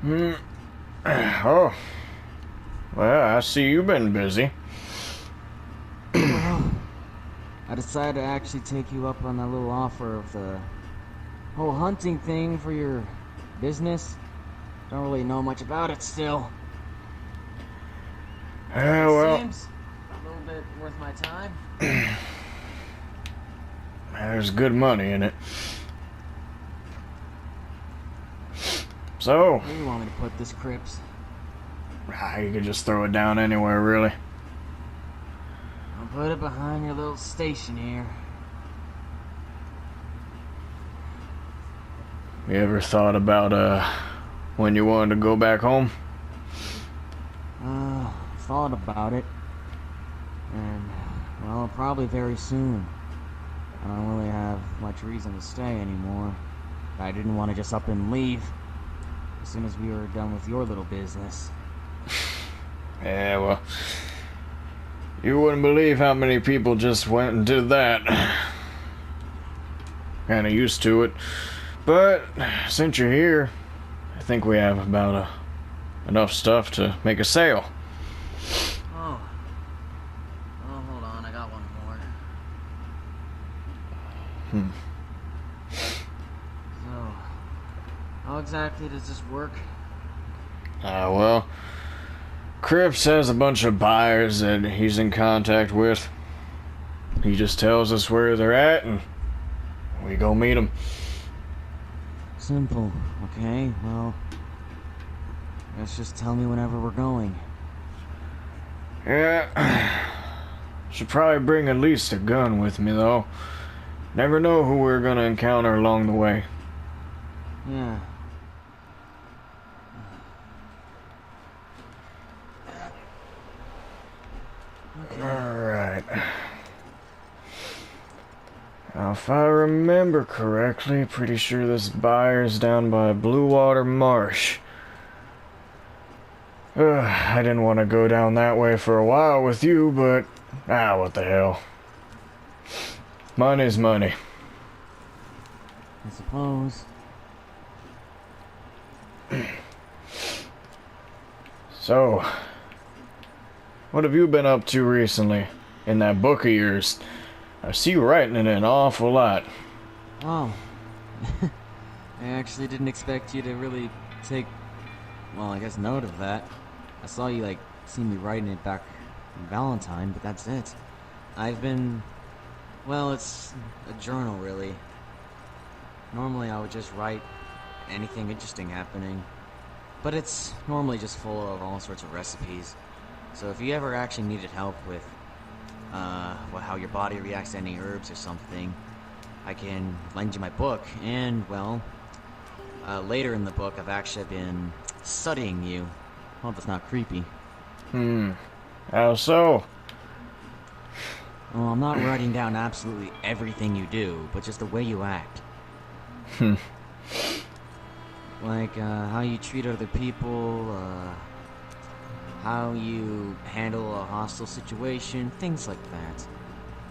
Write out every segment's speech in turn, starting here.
Hmm. Oh. Well, I see you've been busy. Well, I decided to actually take you up on that little offer of the whole hunting thing for your business. Don't really know much about it still. It Well, seems a little bit worth my time. there's good money in it. So, Where do you want me to put this, Crips? you could just throw it down anywhere, really. I'll put it behind your little station here. You ever thought about, when you wanted to go back home? Thought about it. And, well, probably very soon. I don't really have much reason to stay anymore. I didn't want to just up and leave as soon as we were done with your little business. Yeah, well, you wouldn't believe how many people just went and did that. Kinda used to it. But, since you're here, I think we have about enough stuff to make a sale. Oh. Oh, hold on, I got one more. So, how exactly does this work? Well, Cripps has a bunch of buyers that he's in contact with. He just tells us where they're at, and we go meet them. Simple. Okay, well, guess just tell me whenever we're going. Yeah, should probably bring at least a gun with me, though. Never know who we're gonna encounter along the way. Yeah. Okay. Alright. Now, if I remember correctly, pretty sure this buyer's down by Blue Water Marsh. I didn't want to go down that way for a while with you, but... what the hell. Money's money. I suppose. So, what have you been up to recently? In that book of yours? I see you writing in it an awful lot. Oh. I actually didn't expect you to really take, well, I guess note of that. I saw you, see me writing it back in Valentine, but that's it. I've been, well, it's a journal, really. Normally I would just write anything interesting happening, but it's normally just full of all sorts of recipes. So if you ever actually needed help with how your body reacts to any herbs or something, I can lend you my book. And, well, later in the book, I've actually been studying you. Hope that's not creepy. How so? Well, I'm not writing down absolutely everything you do, but just the way you act. Like, how you treat other people, how you handle a hostile situation, things like that.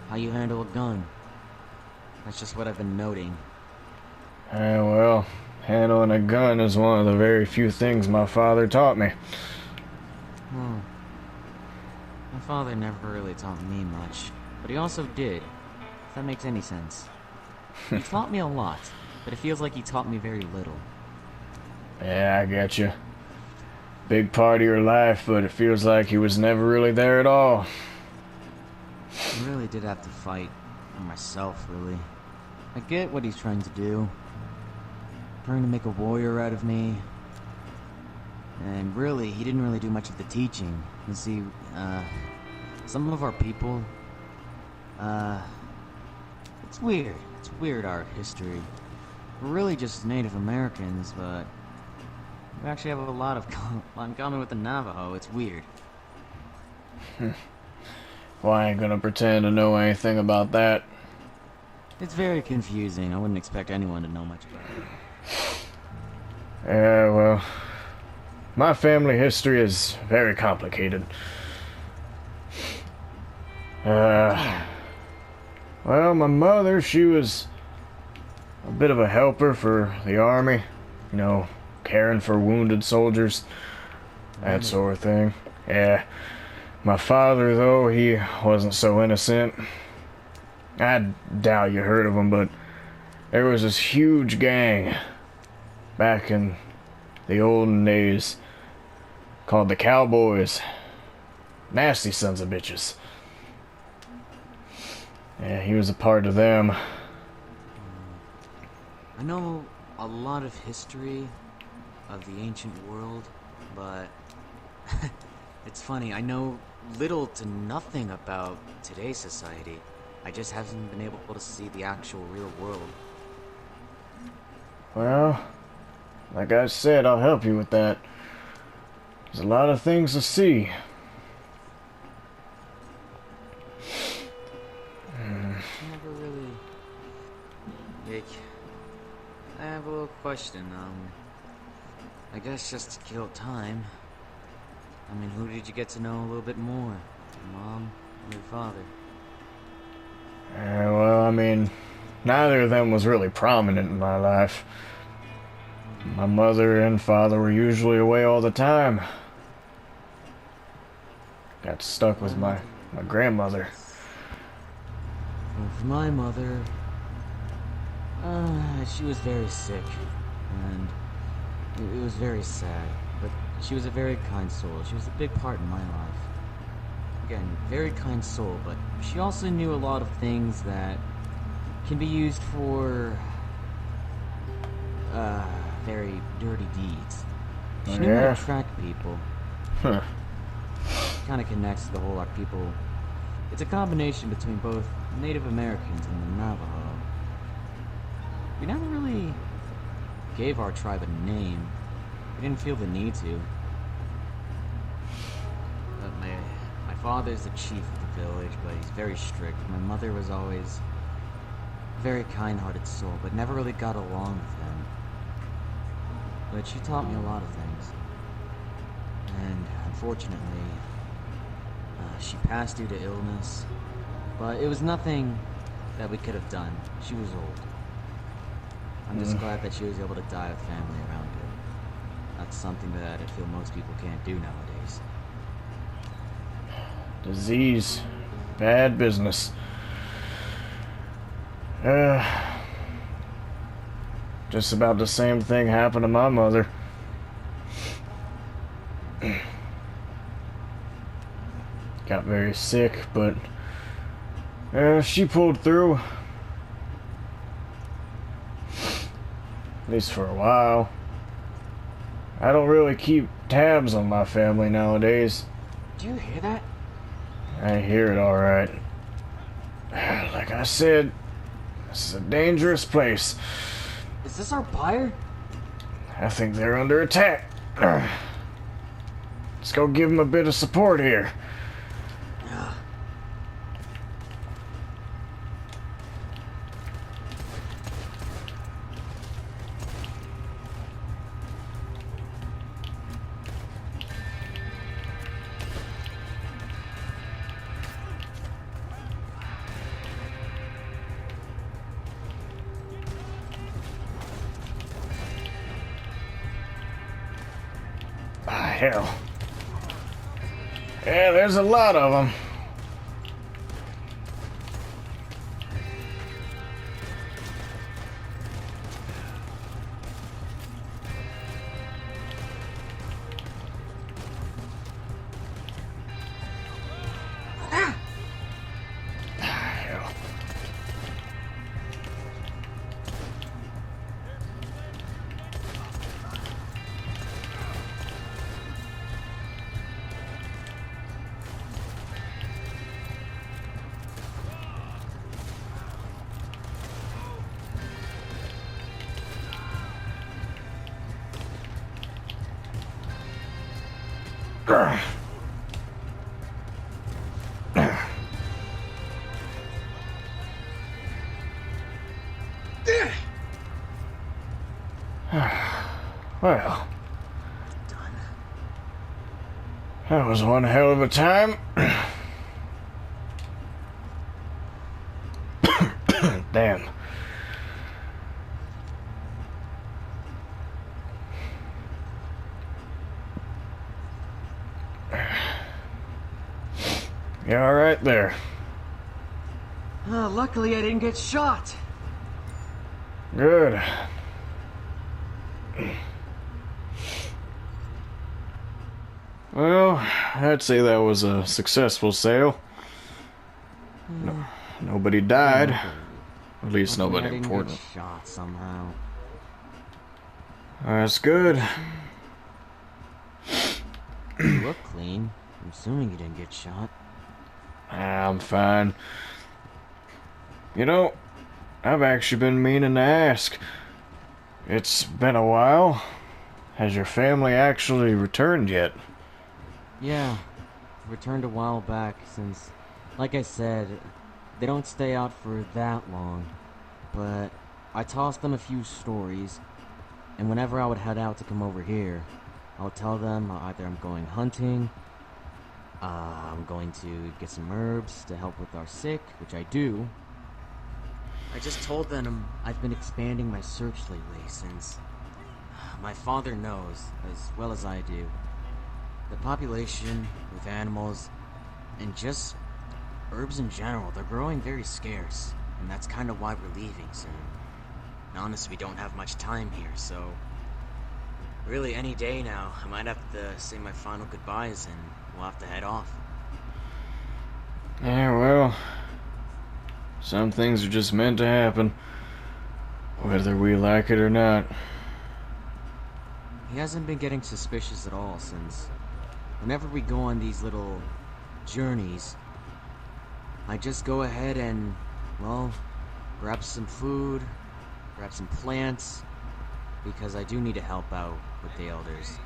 How you handle a gun. That's just what I've been noting. Well, handling a gun is one of the very few things my father taught me. Oh. My father never really taught me much, but he also did, if that makes any sense. He taught me a lot, but it feels like he taught me very little. Yeah, I get you. Big part of your life, but it feels like he was never really there at all. I really did have to fight for myself, really. I get what he's trying to do. Trying to make a warrior out of me. And really, he didn't really do much of the teaching. You see, some of our people, it's weird. It's weird, our history. We're really just Native Americans, but we actually have a lot in common with the Navajo. It's weird. Well, I ain't gonna pretend to know anything about that. It's very confusing. I wouldn't expect anyone to know much about it. Yeah, well, my family history is very complicated. Well, my mother, she was a bit of a helper for the army. You know, caring for wounded soldiers, that sort of thing. Yeah. My father, though, he wasn't so innocent. I doubt you heard of him, but there was this huge gang back in the olden days called the Cowboys. Nasty sons of bitches. Yeah, he was a part of them. I know a lot of history of the ancient world, but it's funny, I know little to nothing about today's society. I just haven't been able to see the actual real world. Well, like I said, I'll help you with that. There's a lot of things to see. Never really... Like, I have a little question, I guess just to kill time. I mean, who did you get to know a little bit more? Your mom or your father? Well, I mean, neither of them was really prominent in my life. My mother and father were usually away all the time. Got stuck with my grandmother. Well, for my mother, she was very sick, and it was very sad, but she was a very kind soul. She was a big part in my life. Again, very kind soul, but she also knew a lot of things that can be used for, very dirty deeds. She knew how to track people. Huh. Kind of connects to the whole, like, people... It's a combination between both Native Americans and the Navajo. We never really gave our tribe a name. We didn't feel the need to. But my father's the chief of the village, but he's very strict. My mother was always a very kind-hearted soul, but never really got along with him. But she taught me a lot of things. And unfortunately, she passed due to illness. But it was nothing that we could have done. She was old. I'm just glad that she was able to die with family around her. That's something that I feel most people can't do nowadays. Disease. Bad business. Just about the same thing happened to my mother. Got very sick, but she pulled through. At least for a while. I don't really keep tabs on my family nowadays. Do you hear that? I hear it alright. Like I said, this is a dangerous place. Is this our buyer? I think they're under attack. Let's go give them a bit of support here. Hell. Yeah, there's a lot of them. Hell. Well, Done. that was one hell of a time. Damn. right there. Luckily I didn't get shot. Good. Well, I'd say that was a successful sale. No, nobody died. At least Luckily nobody I didn't important. get shot somehow. That's good. You look clean. I'm assuming you didn't get shot. I'm fine. You know, I've actually been meaning to ask. It's been a while. Has your family actually returned yet? Yeah, returned a while back since, like I said, they don't stay out for that long. But I tossed them a few stories, and whenever I would head out to come over here, I would tell them either I'm going hunting, I'm going to get some herbs to help with our sick, which I do. I just told them I've been expanding my search lately since my father knows, as well as I do, the population with animals and just herbs in general, they're growing very scarce, and that's kind of why we're leaving soon. And honestly, we don't have much time here, so really any day now, I might have to say my final goodbyes and we'll have to head off. Yeah, well, some things are just meant to happen, whether we like it or not. He hasn't been getting suspicious at all since whenever we go on these little journeys, I just go ahead and, well, grab some food, grab some plants, because I do need to help out with the elders.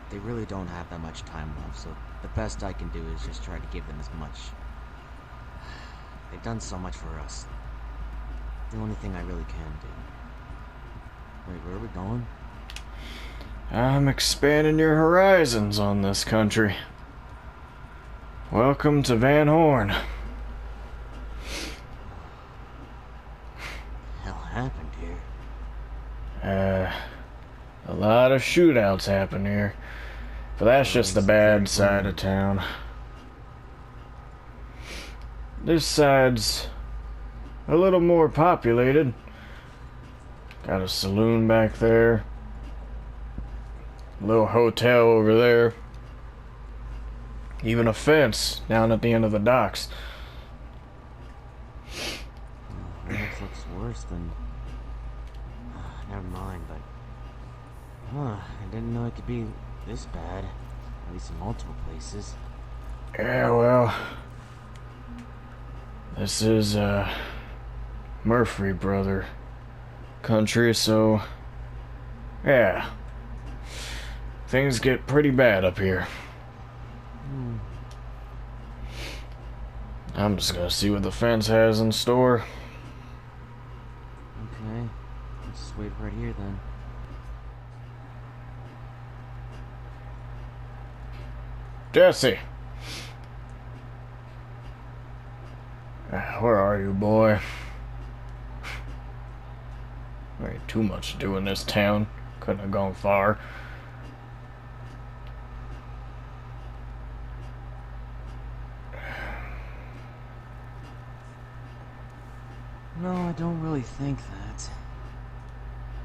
They really don't have that much time left, so the best I can do is just try to give them as much. They've done so much for us. The only thing I really can do. Wait, where are we going? I'm expanding your horizons on this country. Welcome to Van Horn. Hell happened here? A lot of shootouts happen here. But that's just the bad side of town. This side's a little more populated. Got a saloon back there. A little hotel over there. Even a fence down at the end of the docks. This looks worse than... never mind, but... I didn't know it could be this bad. At least in multiple places. Yeah, well... This is, Murphy brother country, so... Yeah. Things get pretty bad up here. I'm just gonna see what the fence has in store. Okay. Let's just wait right here then. Jesse! Where are you, boy? There ain't too much to do in this town. Couldn't have gone far. No, I don't really think that.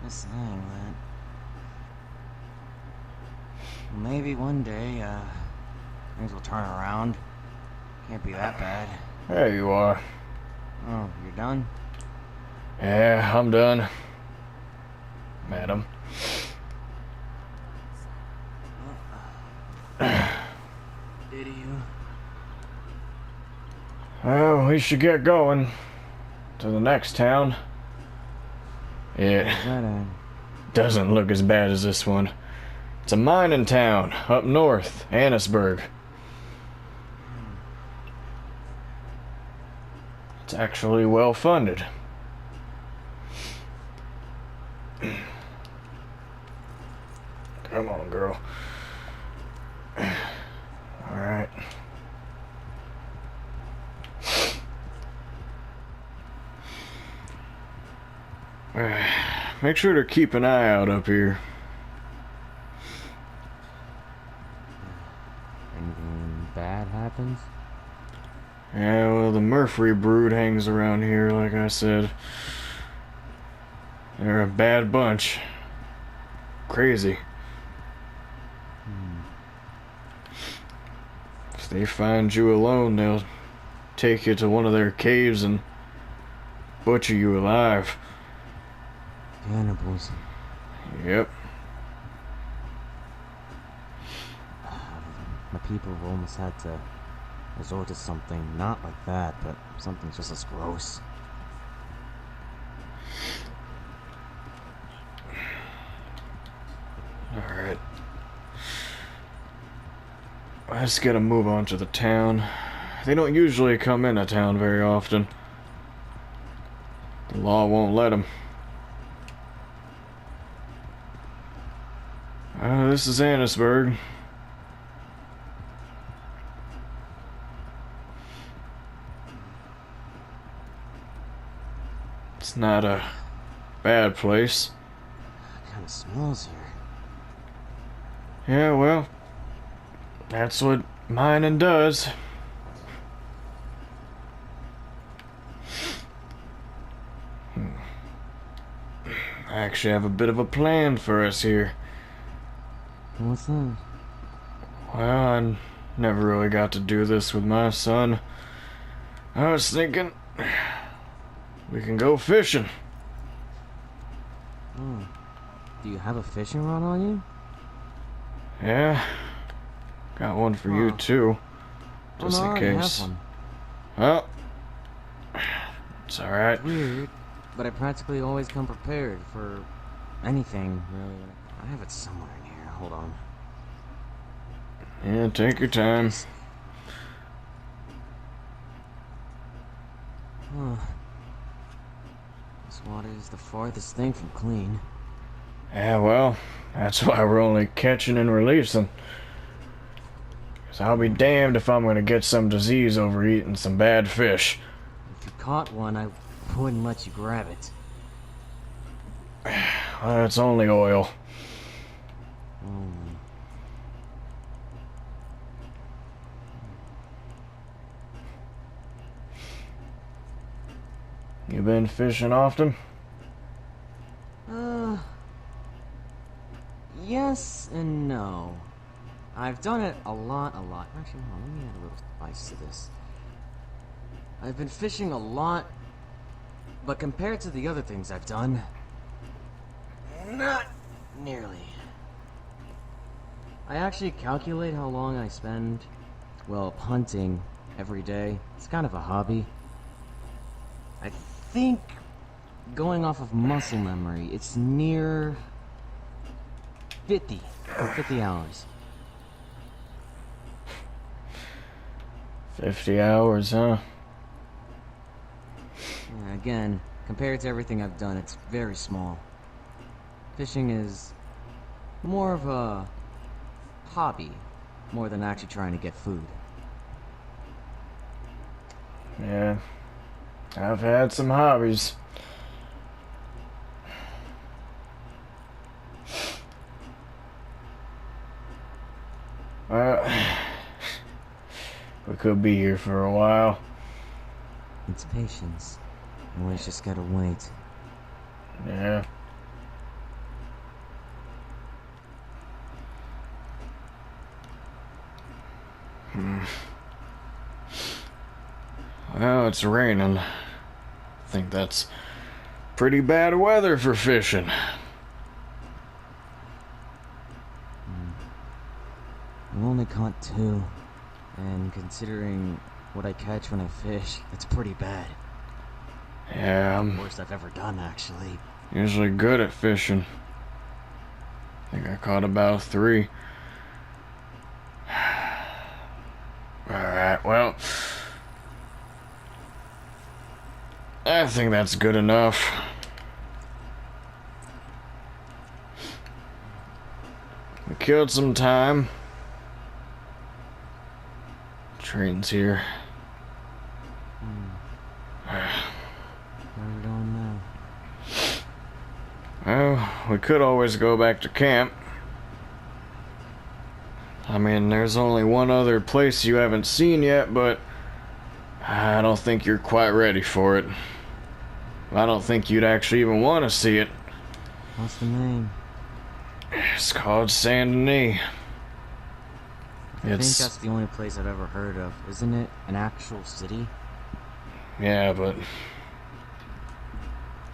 Just saying that. Maybe one day, things will turn around. Can't be that bad. There you are. Oh, you're done? Yeah, I'm done. Madam. Did you? Well, we should get going to the next town. It Is that a... doesn't look as bad as this one. It's a mining town up north, Annisburg. It's actually well funded. Come on, girl. Alright. Make sure to keep an eye out up here. Anything bad happens? Yeah, well, the Murphy brood hangs around here, like I said. They're a bad bunch. Crazy. If they find you alone, they'll take you to one of their caves and butcher you alive. Cannibals. Yep. My people have almost had to resort to something not like that, but something just as gross. Alright. Let's get a move on to the town. They don't usually come into town very often. The law won't let them. This is Annisburg. It's not a bad place. It kind of smells here. Yeah, well, that's what mining does. I actually have a bit of a plan for us here. What's that? Well, I never really got to do this with my son. I was thinking we can go fishing. Oh. Do you have a fishing rod on you? Yeah, got one for you too, just no, in I already case. have one. Well, it's alright. It's weird, but I practically always come prepared for anything, really. I have it somewhere in here. Hold on. Yeah, take your time. Huh. This water is the farthest thing from clean. Yeah, well, that's why we're only catching and releasing. 'Cause I'll be damned if I'm gonna get some disease over eating some bad fish. If you caught one, I wouldn't let you grab it. Well, it's only oil. You been fishing often? Yes and no. I've done it a lot. Actually, hold on, let me add a little spice to this. I've been fishing a lot, but compared to the other things I've done, not nearly. I actually calculate how long I spend, well, hunting every day. It's kind of a hobby. I think, going off of muscle memory, it's near 50 hours. 50 hours, huh? Yeah, again, compared to everything I've done, it's very small. Fishing is more of a hobby, more than actually trying to get food. Yeah, I've had some hobbies. Well, we could be here for a while. It's patience. Always just gotta wait. Yeah. Well, it's raining. I think that's pretty bad weather for fishing. I've only caught 2, and considering what I catch when I fish, it's pretty bad. Yeah, I'm Worst I've ever done, actually. usually good at fishing. I think I caught about 3. Alright, well, I think that's good enough. We killed some time. Train's here. Where are we going now? Well, we could always go back to camp. I mean, there's only one other place you haven't seen yet, but I don't think you're quite ready for it. I don't think you'd actually even want to see it. What's the name? It's called Saint Denis. I think that's the only place I've ever heard of. Isn't it an actual city? Yeah, but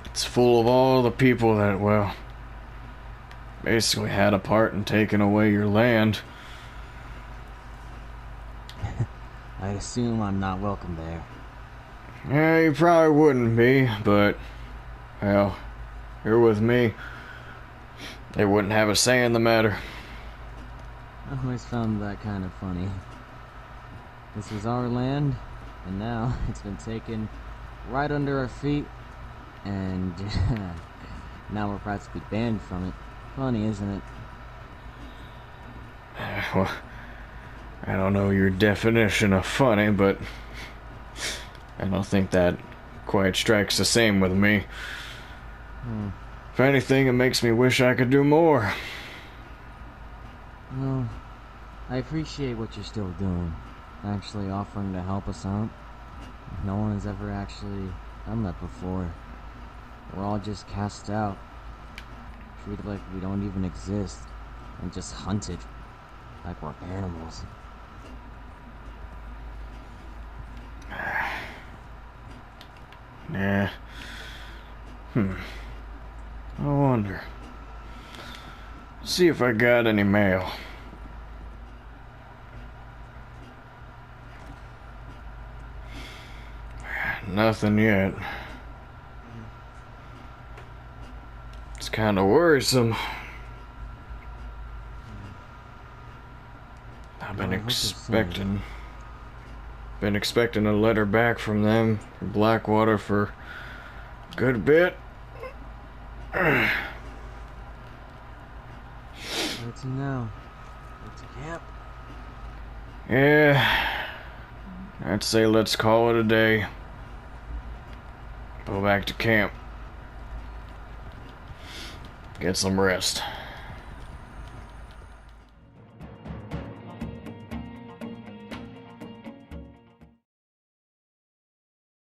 it's full of all the people that, well, basically had a part in taking away your land. I assume I'm not welcome there. Yeah, you probably wouldn't be, but, well, you're with me. They wouldn't have a say in the matter. I always found that kind of funny. This was our land, and now it's been taken right under our feet, and now we're practically banned from it. Funny, isn't it? Well, I don't know your definition of funny, but I don't think that quite strikes the same with me. If anything, it makes me wish I could do more. Well, I appreciate what you're still doing. Actually offering to help us out. No one has ever actually done that before. We're all just cast out. Treated like we don't even exist. And just hunted. Like we're animals. Yeah. I wonder. See if I got any mail. Nothing yet. It's kind of worrisome. I've been expecting a letter back from them, from Blackwater, for a good bit. Where to now? Where to camp? Yeah, I'd say let's call it a day. Go back to camp. Get some rest.